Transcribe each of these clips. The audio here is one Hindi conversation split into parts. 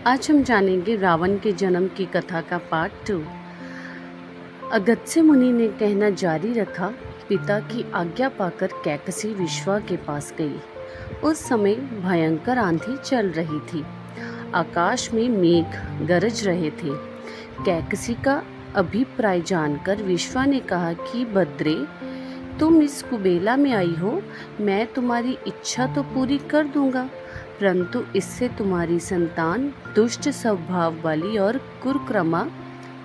आज हम जानेंगे रावण के जन्म की कथा का पार्ट 2। अगस्त्य मुनि ने कहना जारी रखा। पिता की आज्ञा पाकर कैकसी विश्वा के पास गई। उस समय भयंकर आंधी चल रही थी। आकाश में मेघ गरज रहे थे। कैकसी का अभिप्राय जानकर विश्वा ने कहा कि भद्रे, तुम इस कुबेला में आई हो, मैं तुम्हारी इच्छा तो पूरी कर दूंगा, परंतु इससे तुम्हारी संतान दुष्ट स्वभाव वाली और कुकर्मा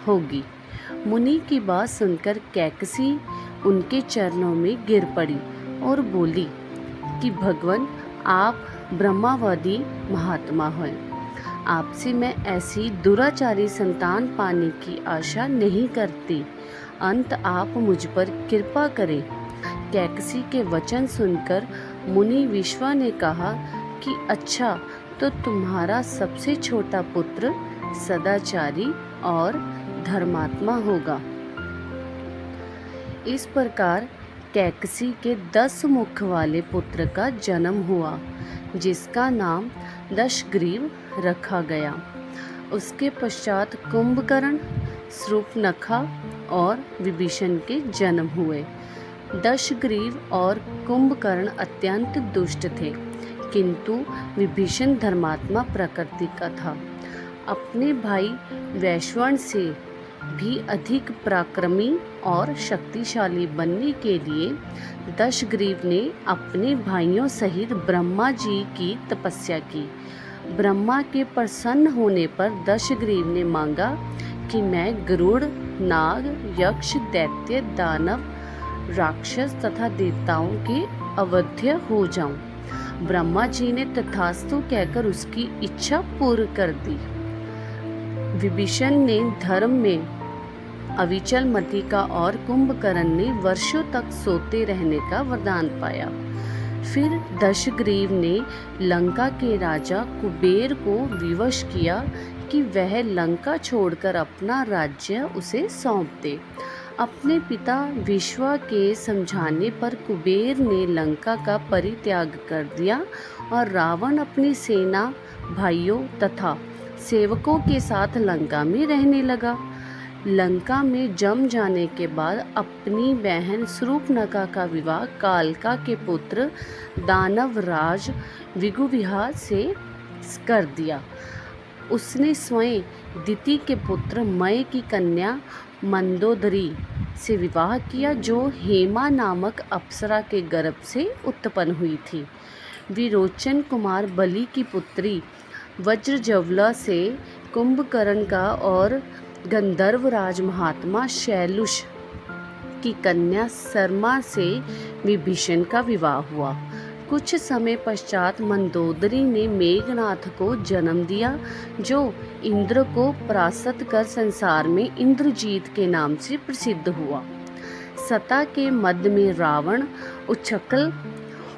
होगी। मुनि की बात सुनकर कैकसी उनके चरणों में गिर पड़ी और बोली कि भगवान, आप ब्रह्मवादी महात्मा हैं। आपसे मैं ऐसी दुराचारी संतान पाने की आशा नहीं करती। अंत आप मुझ पर कृपा करें। कैकसी के वचन सुनकर मुनि विश्वा ने कहा कि अच्छा, तो तुम्हारा सबसे छोटा पुत्र सदाचारी और धर्मात्मा होगा। इस प्रकार कैकसी के 10 मुख वाले पुत्र का जन्म हुआ, जिसका नाम दशग्रीव रखा गया। उसके पश्चात कुंभकर्ण, शूर्पणखा और विभीषण के जन्म हुए। दशग्रीव और कुंभकर्ण अत्यंत दुष्ट थे, किंतु विभीषण धर्मात्मा प्रकृति का था। अपने भाई वैश्वान से भी अधिक पराक्रमी और शक्तिशाली बनने के लिए दशग्रीव ने अपने भाइयों सहित ब्रह्मा जी की तपस्या की। ब्रह्मा के प्रसन्न होने पर दशग्रीव ने मांगा कि मैं गरुड़, नाग, यक्ष, दैत्य, दानव, राक्षस तथा देवताओं के अवध्य हो जाऊं। ब्रह्मा जी ने तथास्तु कहकर उसकी इच्छा पूर्ण कर दी। विभीषण ने धर्म में अविचल मति का और कुंभकर्ण ने वर्षों तक सोते रहने का वरदान पाया। फिर दशग्रीव ने लंका के राजा कुबेर को विवश किया कि वह लंका छोड़कर अपना राज्य उसे सौंप दे। अपने पिता विश्वा के समझाने पर कुबेर ने लंका का परित्याग कर दिया और रावण अपनी सेना, भाइयों तथा सेवकों के साथ लंका में रहने लगा। लंका में जम जाने के बाद अपनी बहन शूर्पणखा का विवाह कालका के पुत्र दानवराज विगुविहा से कर दिया। उसने स्वयं दिति के पुत्र मय की कन्या मंदोदरी से विवाह किया, जो हेमा नामक अप्सरा के गर्भ से उत्पन्न हुई थी। विरोचन कुमार बलि की पुत्री वज्रज्वला से कुंभकर्ण का और गंधर्वराज महात्मा शैलुष की कन्या शर्मा से विभीषण का विवाह हुआ। कुछ समय पश्चात मंदोदरी ने मेघनाथ को जन्म दिया, जो इंद्र को परास्त कर संसार में इंद्रजीत के नाम से प्रसिद्ध हुआ। सता के मध्य में रावण उच्छृंखल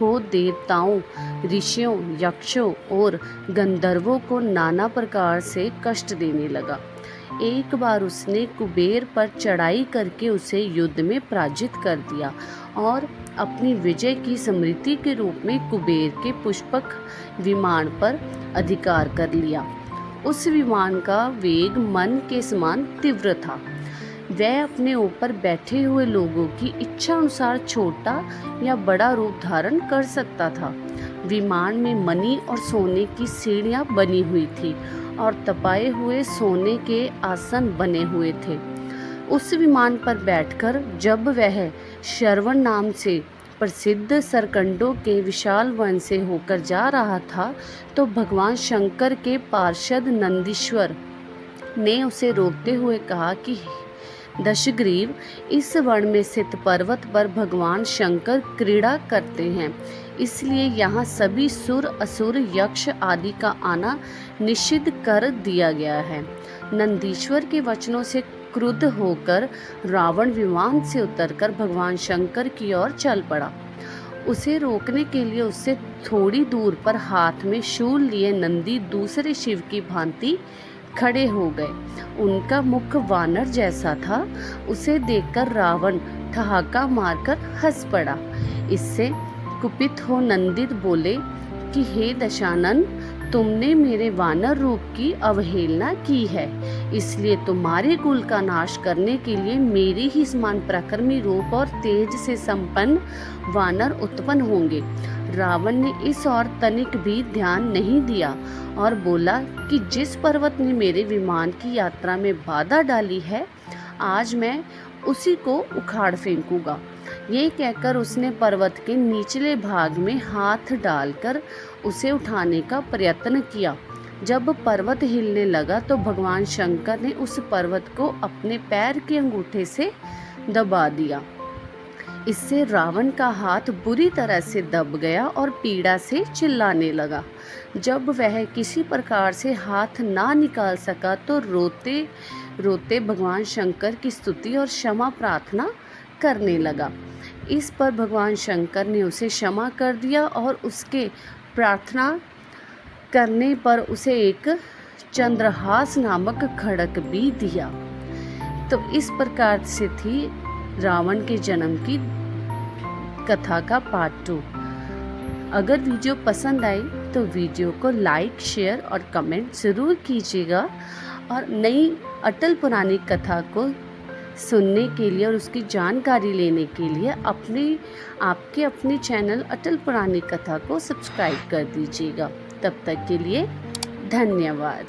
हो देवताओं, ऋषियों, यक्षों और गंधर्वों को नाना प्रकार से कष्ट देने लगा। एक बार उसने कुबेर पर चढ़ाई करके उसे युद्ध में पराजित कर दिया और अपनी विजय की स्मृति के रूप में कुबेर के पुष्पक विमान पर अधिकार कर लिया। उस विमान का वेग मन के समान तीव्र था। वह अपने ऊपर बैठे हुए लोगों की इच्छा अनुसार छोटा या बड़ा रूप धारण कर सकता था। विमान में मणि और सोने की सीढ़ियां बनी हुई थी और तपाए हुए सोने के आसन बने हुए थे। उस विमान पर बैठकर जब वह श्रवण नाम से प्रसिद्ध सरकंडों के विशाल वन से होकर जा रहा था, तो भगवान शंकर के पार्षद नंदीश्वर ने उसे रोकते हुए कहा कि दशग्रीव, इस वन में स्थित पर्वत पर भगवान शंकर क्रीड़ा करते हैं, इसलिए यहाँ सभी सुर, असुर, यक्ष आदि का आना निषिद्ध कर दिया गया है। नंदीश्वर के वचनों से क्रुद्ध होकर रावण विमान से उतरकर भगवान शंकर की ओर चल पड़ा। उसे रोकने के लिए उससे थोड़ी दूर पर हाथ में शूल लिए नंदी दूसरे शिव की भांति खड़े हो गए। उनका मुख वानर जैसा था। उसे देखकर रावण ठहाका मारकर हंस पड़ा। इससे कुपित हो नंदी बोले कि हे दशानन, तुमने मेरे वानर रूप की अवहेलना की है, इसलिए तुम्हारे कुल का नाश करने के लिए मेरे ही समान पराक्रमी रूप और तेज से संपन्न वानर उत्पन्न होंगे। रावण ने इस और तनिक भी ध्यान नहीं दिया और बोला कि जिस पर्वत ने मेरे विमान की यात्रा में बाधा डाली है, आज मैं उसी को उखाड़ फेंकूंगा। ये कहकर उसने पर्वत के निचले भाग में हाथ डालकर उसे उठाने का प्रयत्न किया। जब पर्वत हिलने लगा तो भगवान शंकर ने उस पर्वत को अपने पैर के अंगूठे से दबा दिया। इससे रावण का हाथ बुरी तरह से दब गया और पीड़ा से चिल्लाने लगा। जब वह किसी प्रकार से हाथ ना निकाल सका तो रोते रोते भगवान शंकर की स्तुति और क्षमा प्रार्थना करने लगा। इस पर भगवान शंकर ने उसे क्षमा कर दिया और उसके प्रार्थना करने पर उसे एक चंद्रहास नामक खड़ग भी दिया। तो इस प्रकार से थी रावण के जन्म की कथा का पार्ट 2। अगर वीडियो पसंद आई तो वीडियो को लाइक, शेयर और कमेंट ज़रूर कीजिएगा और नई अटल पौराणिक कथा को सुनने के लिए और उसकी जानकारी लेने के लिए आपके अपने चैनल अटल पौराणिक कथा को सब्सक्राइब कर दीजिएगा। तब तक के लिए धन्यवाद।